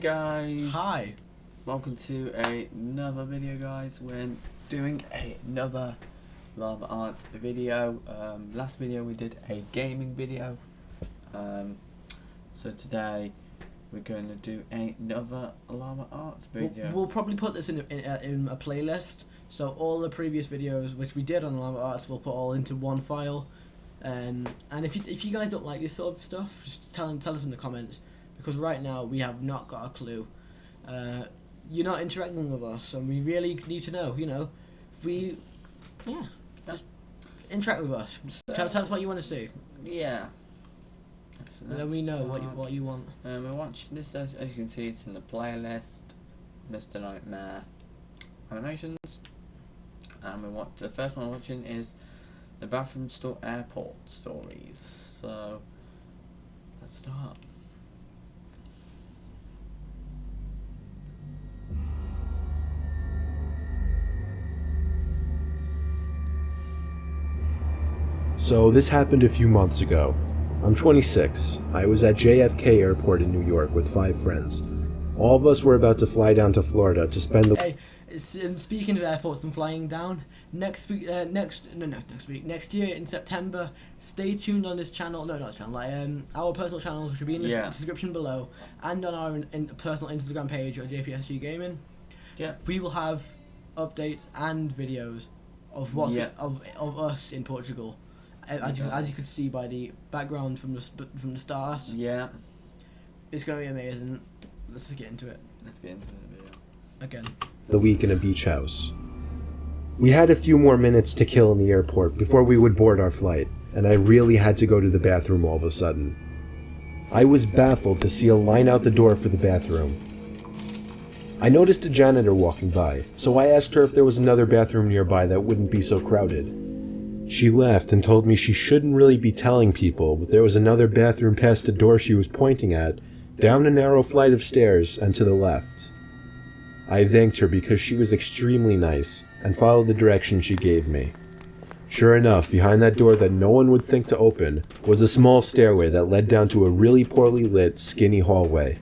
guys. Hi. Welcome to another video, guys. We're doing another lava arts video. Last video we did a gaming video. So today we're going to do another lava arts video. We'll probably put this in a playlist. So all the previous videos which we did on lava arts, we'll put all into one file. And if you guys don't like this sort of stuff, just tell us in the comments, because right now we have not got a clue. You're not interacting with us, and we really need to know. Just interact with us. Tell us what you want to see. Yeah. So then we know what you want. We're watching this, as you can see, it's in the playlist, Mr. Nightmare Animations. And the first one we're watching is the Bathroom Store Airport Stories. So let's start. So this happened a few months ago. I'm 26. I was at JFK Airport in New York with 5 friends. All of us were about to fly down to Florida to spend the... Hey, speaking of airports and flying down, next week, next year in September, stay tuned on this channel, our personal channels, which will be in the description below, and on our personal Instagram page at JPSG Gaming. Yeah. We will have updates and videos of of us in Portugal. As you could see by the background from the start. Yeah. It's going to be amazing. Let's just get into it. Let's get into the video. Again. The week in a beach house. We had a few more minutes to kill in the airport before we would board our flight, and I really had to go to the bathroom all of a sudden. I was baffled to see a line out the door for the bathroom. I noticed a janitor walking by, so I asked her if there was another bathroom nearby that wouldn't be so crowded. She laughed and told me she shouldn't really be telling people, but there was another bathroom past the door she was pointing at, down a narrow flight of stairs and to the left. I thanked her because she was extremely nice and followed the direction she gave me. Sure enough, behind that door that no one would think to open was a small stairway that led down to a really poorly lit, skinny hallway.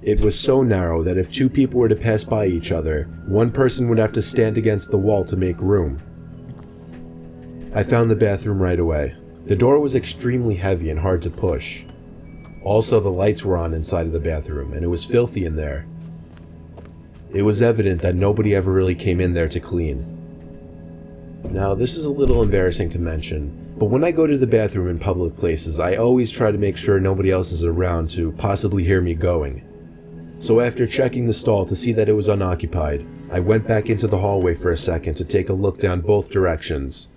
It was so narrow that if 2 people were to pass by each other, one person would have to stand against the wall to make room. I found the bathroom right away. The door was extremely heavy and hard to push. Also, the lights were on inside of the bathroom, and it was filthy in there. It was evident that nobody ever really came in there to clean. Now, this is a little embarrassing to mention, but when I go to the bathroom in public places, I always try to make sure nobody else is around to possibly hear me going. So after checking the stall to see that it was unoccupied, I went back into the hallway for a second to take a look down both directions.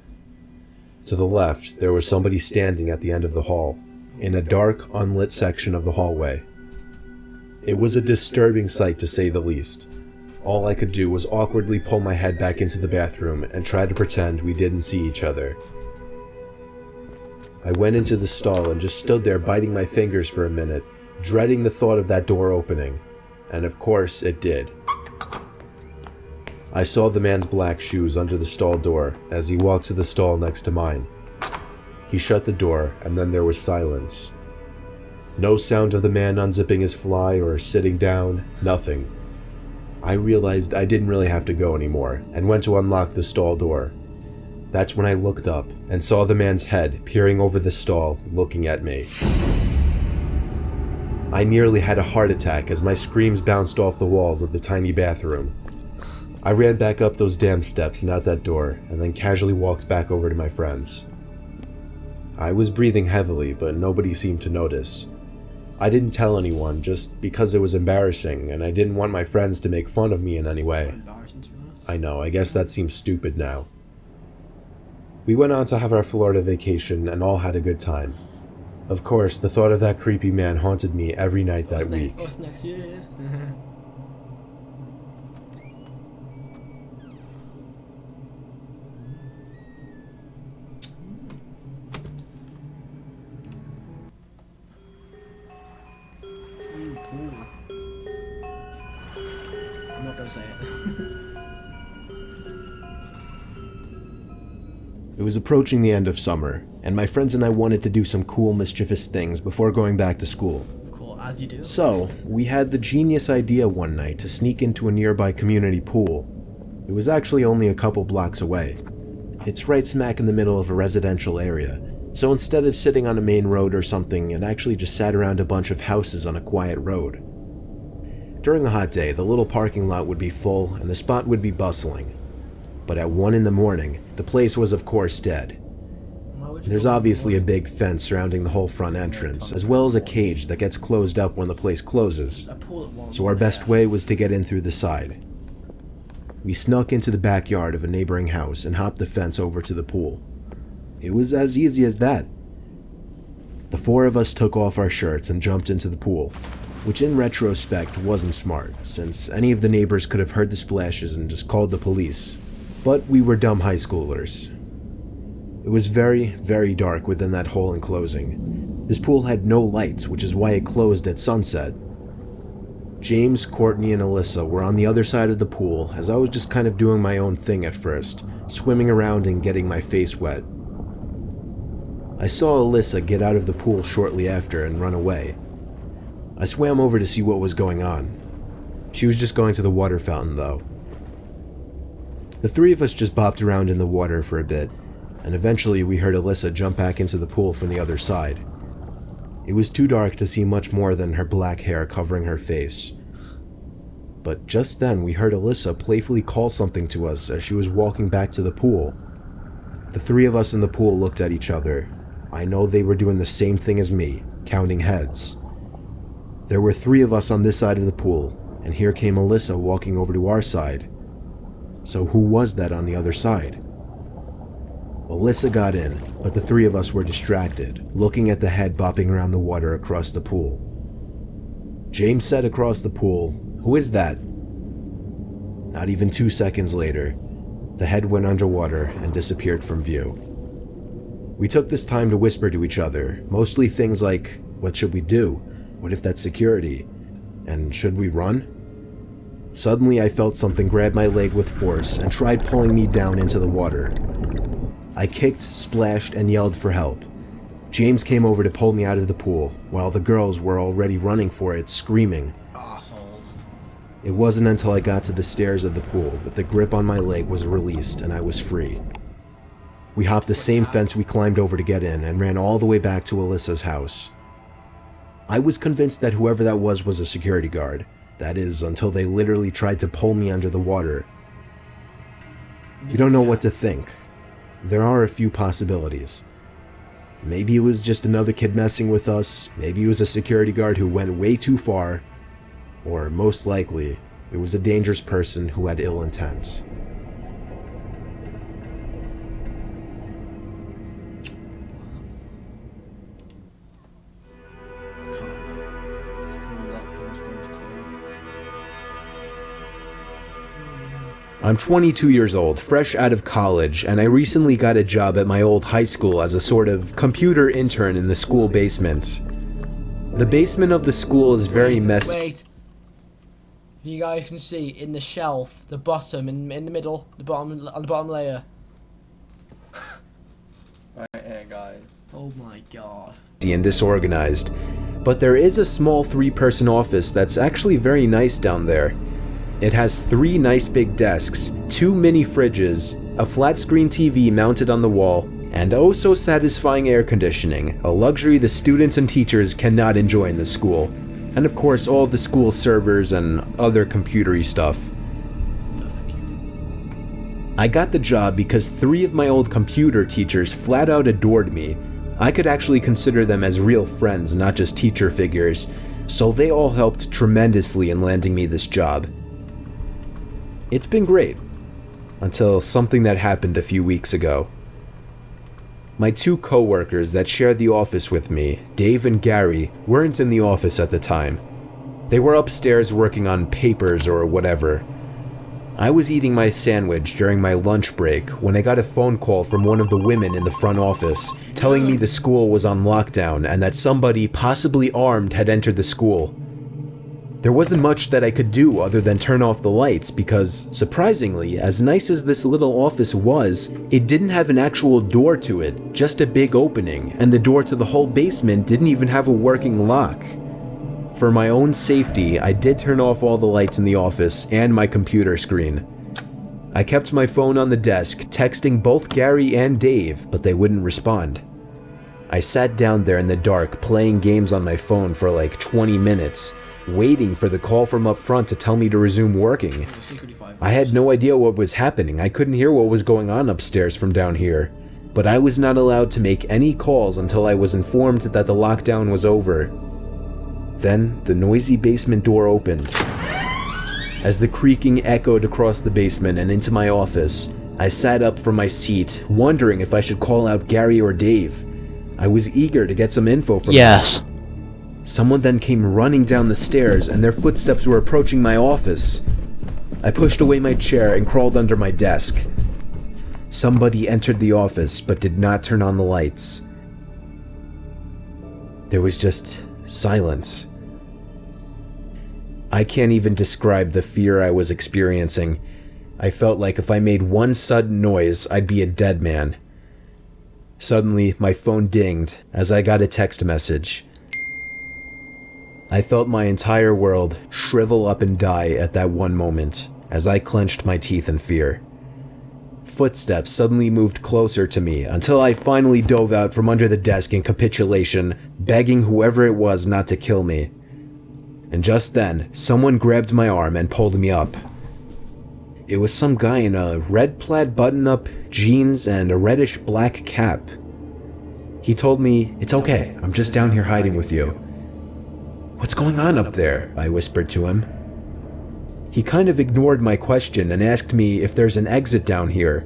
To the left, there was somebody standing at the end of the hall, in a dark, unlit section of the hallway. It was a disturbing sight, to say the least. All I could do was awkwardly pull my head back into the bathroom and try to pretend we didn't see each other. I went into the stall and just stood there biting my fingers for a minute, dreading the thought of that door opening. And of course, it did. I saw the man's black shoes under the stall door as he walked to the stall next to mine. He shut the door, and then there was silence. No sound of the man unzipping his fly or sitting down, nothing. I realized I didn't really have to go anymore, and went to unlock the stall door. That's when I looked up and saw the man's head peering over the stall, looking at me. I nearly had a heart attack as my screams bounced off the walls of the tiny bathroom. I ran back up those damn steps and out that door, and then casually walked back over to my friends. I was breathing heavily, but nobody seemed to notice. I didn't tell anyone just because it was embarrassing, and I didn't want my friends to make fun of me in any way. I know, I guess that seems stupid now. We went on to have our Florida vacation and all had a good time. Of course, the thought of that creepy man haunted me every night that week. What's next year? I'm not gonna say it. It was approaching the end of summer, and my friends and I wanted to do some cool, mischievous things before going back to school. Cool. As you do. So, we had the genius idea one night to sneak into a nearby community pool. It was actually only a couple blocks away. It's right smack in the middle of a residential area, so instead of sitting on a main road or something, it actually just sat around a bunch of houses on a quiet road. During a hot day, the little parking lot would be full and the spot would be bustling. But at 1 in the morning, the place was of course dead. There's obviously a big fence surrounding the whole front entrance, as well as a cage that gets closed up when the place closes. So our best way was to get in through the side. We snuck into the backyard of a neighboring house and hopped the fence over to the pool. It was as easy as that. The 4 of us took off our shirts and jumped into the pool, which in retrospect wasn't smart, since any of the neighbors could have heard the splashes and just called the police. But we were dumb high schoolers. It was very, very dark within that whole enclosing. This pool had no lights, which is why it closed at sunset. James, Courtney, and Alyssa were on the other side of the pool, as I was just kind of doing my own thing at first, swimming around and getting my face wet. I saw Alyssa get out of the pool shortly after and run away. I swam over to see what was going on. She was just going to the water fountain, though. The 3 of us just bopped around in the water for a bit, and eventually we heard Alyssa jump back into the pool from the other side. It was too dark to see much more than her black hair covering her face. But just then we heard Alyssa playfully call something to us as she was walking back to the pool. The 3 of us in the pool looked at each other. I know they were doing the same thing as me, counting heads. There were 3 of us on this side of the pool, and here came Alyssa walking over to our side. So who was that on the other side? Alyssa got in, but the 3 of us were distracted, looking at the head bopping around the water across the pool. James said across the pool, "Who is that?" Not even 2 seconds later, the head went underwater and disappeared from view. We took this time to whisper to each other, mostly things like, what should we do? What if that's security? And should we run? Suddenly I felt something grab my leg with force and tried pulling me down into the water. I kicked, splashed, and yelled for help. James came over to pull me out of the pool, while the girls were already running for it, screaming. Assholes. It wasn't until I got to the stairs of the pool that the grip on my leg was released and I was free. We hopped the same fence we climbed over to get in and ran all the way back to Alyssa's house. I was convinced that whoever that was a security guard. That is, until they literally tried to pull me under the water. You don't know what to think. There are a few possibilities. Maybe it was just another kid messing with us, maybe it was a security guard who went way too far, or most likely, it was a dangerous person who had ill intent. I'm 22 years old, fresh out of college, and I recently got a job at my old high school as a sort of computer intern in the school basement. The basement of the school is very messy. Wait. You guys can see in the shelf, the bottom, in the middle, on the bottom layer. Right here, guys. Oh my god. And disorganized, but there is a small 3-person office that's actually very nice down there. It has 3 nice big desks, 2 mini fridges, a flat screen TV mounted on the wall, and oh so satisfying air conditioning, a luxury the students and teachers cannot enjoy in the school. And of course all the school servers and other computery stuff. No, thank you. I got the job because 3 of my old computer teachers flat out adored me. I could actually consider them as real friends, not just teacher figures, so they all helped tremendously in landing me this job. It's been great, until something that happened a few weeks ago. My 2 co-workers that shared the office with me, Dave and Gary, weren't in the office at the time. They were upstairs working on papers or whatever. I was eating my sandwich during my lunch break when I got a phone call from one of the women in the front office telling me the school was on lockdown and that somebody, possibly armed, had entered the school. There wasn't much that I could do other than turn off the lights because, surprisingly, as nice as this little office was, it didn't have an actual door to it, just a big opening, and the door to the whole basement didn't even have a working lock. For my own safety, I did turn off all the lights in the office and my computer screen. I kept my phone on the desk, texting both Gary and Dave, but they wouldn't respond. I sat down there in the dark, playing games on my phone for like 20 minutes, waiting for the call from up front to tell me to resume working. I had no idea what was happening. I couldn't hear what was going on upstairs from down here. But I was not allowed to make any calls until I was informed that the lockdown was over. Then, the noisy basement door opened. As the creaking echoed across the basement and into my office, I sat up from my seat, wondering if I should call out Gary or Dave. I was eager to get some info from them. Someone then came running down the stairs, and their footsteps were approaching my office. I pushed away my chair and crawled under my desk. Somebody entered the office, but did not turn on the lights. There was just silence. I can't even describe the fear I was experiencing. I felt like if I made one sudden noise, I'd be a dead man. Suddenly, my phone dinged as I got a text message. I felt my entire world shrivel up and die at that one moment as I clenched my teeth in fear. Footsteps suddenly moved closer to me until I finally dove out from under the desk in capitulation, begging whoever it was not to kill me. And just then, someone grabbed my arm and pulled me up. It was some guy in a red plaid button-up, jeans, and a reddish-black cap. He told me, "It's okay, I'm just down here hiding with you." "What's going on up there?" I whispered to him. He kind of ignored my question and asked me if there's an exit down here.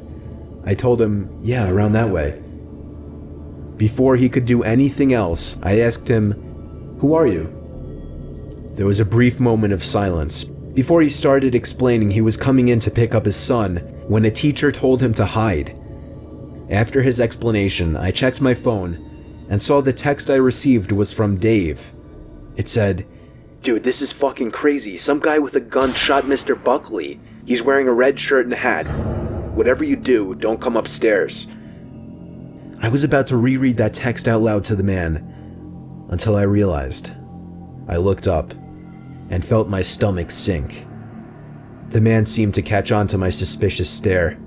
I told him, "Yeah, around that way." Before he could do anything else, I asked him, "Who are you?" There was a brief moment of silence before he started explaining he was coming in to pick up his son when a teacher told him to hide. After his explanation, I checked my phone and saw the text I received was from Dave. It said, "Dude, this is fucking crazy. Some guy with a gun shot Mr. Buckley. He's wearing a red shirt and a hat. Whatever you do, don't come upstairs." I was about to reread that text out loud to the man until I realized. I looked up and felt my stomach sink. The man seemed to catch on to my suspicious stare.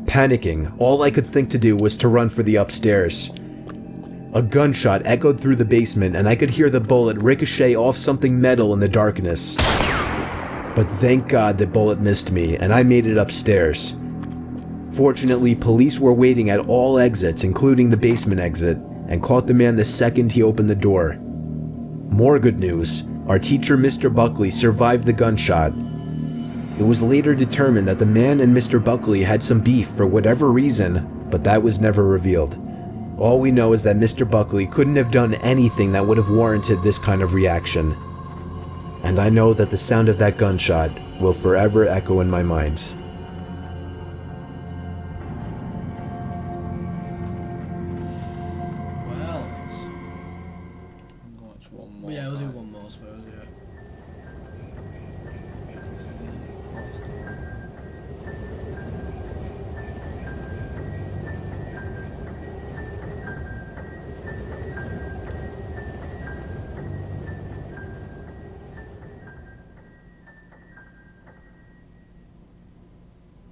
Panicking, all I could think to do was to run for the upstairs. A gunshot echoed through the basement, and I could hear the bullet ricochet off something metal in the darkness. But thank God the bullet missed me, and I made it upstairs. Fortunately, police were waiting at all exits, including the basement exit, and caught the man the second he opened the door. More good news, our teacher Mr. Buckley survived the gunshot. It was later determined that the man and Mr. Buckley had some beef for whatever reason, but that was never revealed. All we know is that Mr. Buckley couldn't have done anything that would have warranted this kind of reaction. And I know that the sound of that gunshot will forever echo in my mind. Well, Watch one more. yeah, we'll do one more, I suppose, yeah.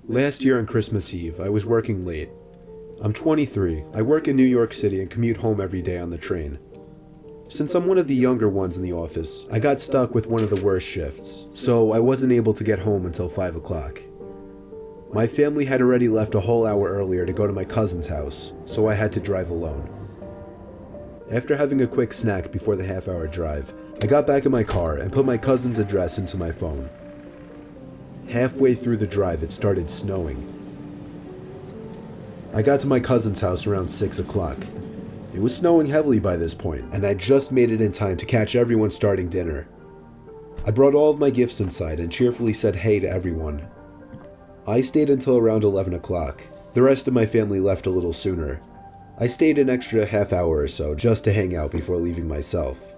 Last year on Christmas Eve, I was working late. I'm 23, I work in New York City and commute home every day on the train. Since I'm one of the younger ones in the office, I got stuck with one of the worst shifts, so I wasn't able to get home until 5 o'clock. My family had already left a whole hour earlier to go to my cousin's house, so I had to drive alone. After having a quick snack before the half-hour drive, I got back in my car and put my cousin's address into my phone. Halfway through the drive, it started snowing. I got to my cousin's house around 6 o'clock. It was snowing heavily by this point, and I just made it in time to catch everyone starting dinner. I brought all of my gifts inside and cheerfully said hey to everyone. I stayed until around 11 o'clock. The rest of my family left a little sooner. I stayed an extra half hour or so just to hang out before leaving myself.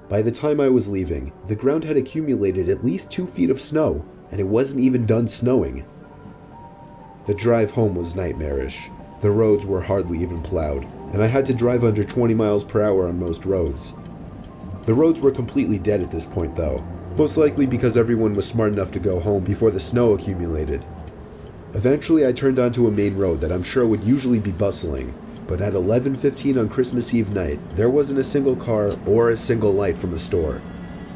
By the time I was leaving, the ground had accumulated at least 2 feet of snow, and it wasn't even done snowing. The drive home was nightmarish. The roads were hardly even plowed, and I had to drive under 20 miles per hour on most roads. The roads were completely dead at this point though, most likely because everyone was smart enough to go home before the snow accumulated. Eventually I turned onto a main road that I'm sure would usually be bustling, but at 11:15 on Christmas Eve night, there wasn't a single car or a single light from a store.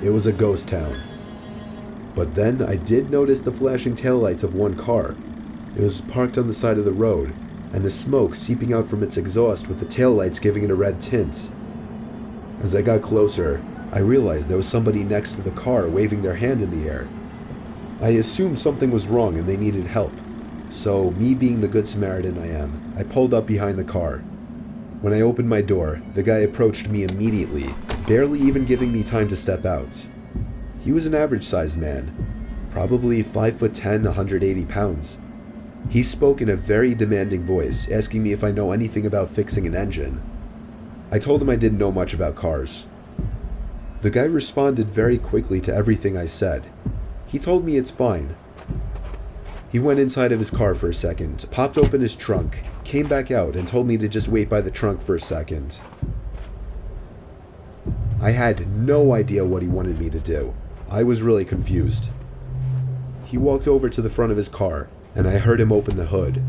It was a ghost town. But then I did notice the flashing taillights of one car. It was parked on the side of the road, and the smoke seeping out from its exhaust with the taillights giving it a red tint. As I got closer, I realized there was somebody next to the car waving their hand in the air. I assumed something was wrong and they needed help, so me being the good Samaritan I am, I pulled up behind the car. When I opened my door, the guy approached me immediately, barely even giving me time to step out. He was an average-sized man, probably 5'10", 180 pounds. He spoke in a very demanding voice, asking me if I know anything about fixing an engine. I told him I didn't know much about cars. The guy responded very quickly to everything I said. He told me it's fine. He went inside of his car for a second, popped open his trunk, came back out and told me to just wait by the trunk for a second. I had no idea what he wanted me to do. I was really confused. He walked over to the front of his car, and I heard him open the hood.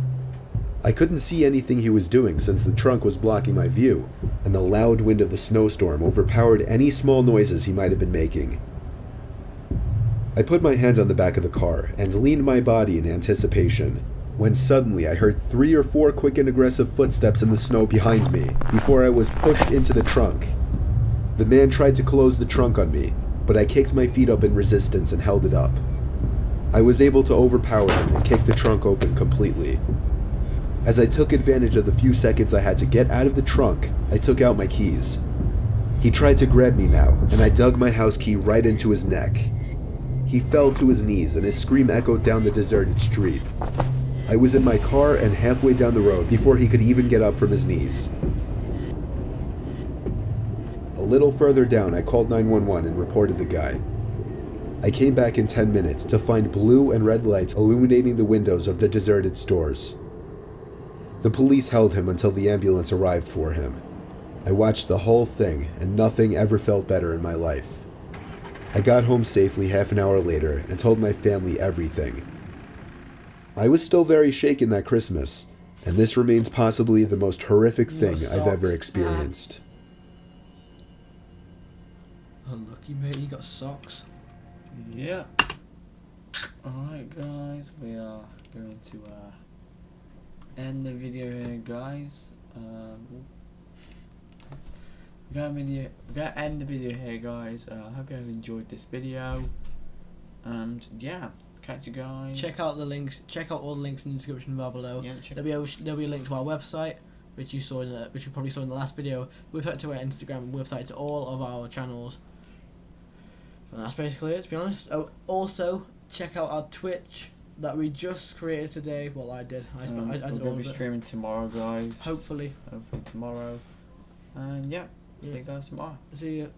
I couldn't see anything he was doing since the trunk was blocking my view, and the loud wind of the snowstorm overpowered any small noises he might have been making. I put my hand on the back of the car and leaned my body in anticipation, when suddenly I heard 3 or 4 quick and aggressive footsteps in the snow behind me before I was pushed into the trunk. The man tried to close the trunk on me, but I kicked my feet up in resistance and held it up. I was able to overpower him and kick the trunk open completely. As I took advantage of the few seconds I had to get out of the trunk, I took out my keys. He tried to grab me now, and I dug my house key right into his neck. He fell to his knees and his scream echoed down the deserted street. I was in my car and halfway down the road before he could even get up from his knees. A little further down, I called 911 and reported the guy. I came back in 10 minutes to find blue and red lights illuminating the windows of the deserted stores. The police held him until the ambulance arrived for him. I watched the whole thing, and nothing ever felt better in my life. I got home safely half an hour later and told my family everything. I was still very shaken that Christmas, and this remains possibly the most horrific thing I've ever experienced. Unlucky mate, you got socks. Yeah. Alright guys, we are going to end the video here guys. We're gonna end the video here guys. I hope you have enjoyed this video, and yeah, catch you guys. Check out the links. Check out all the links in the description bar below. Yeah, There'll be a link to our website, which you probably saw in the last video. Website to our Instagram, website to all of our channels. And that's basically it, to be honest. Oh, also check out our Twitch that we just created today. Well, I did. I did all of it. We're gonna be streaming tomorrow, guys. Hopefully tomorrow. And yeah, see you guys tomorrow. See you.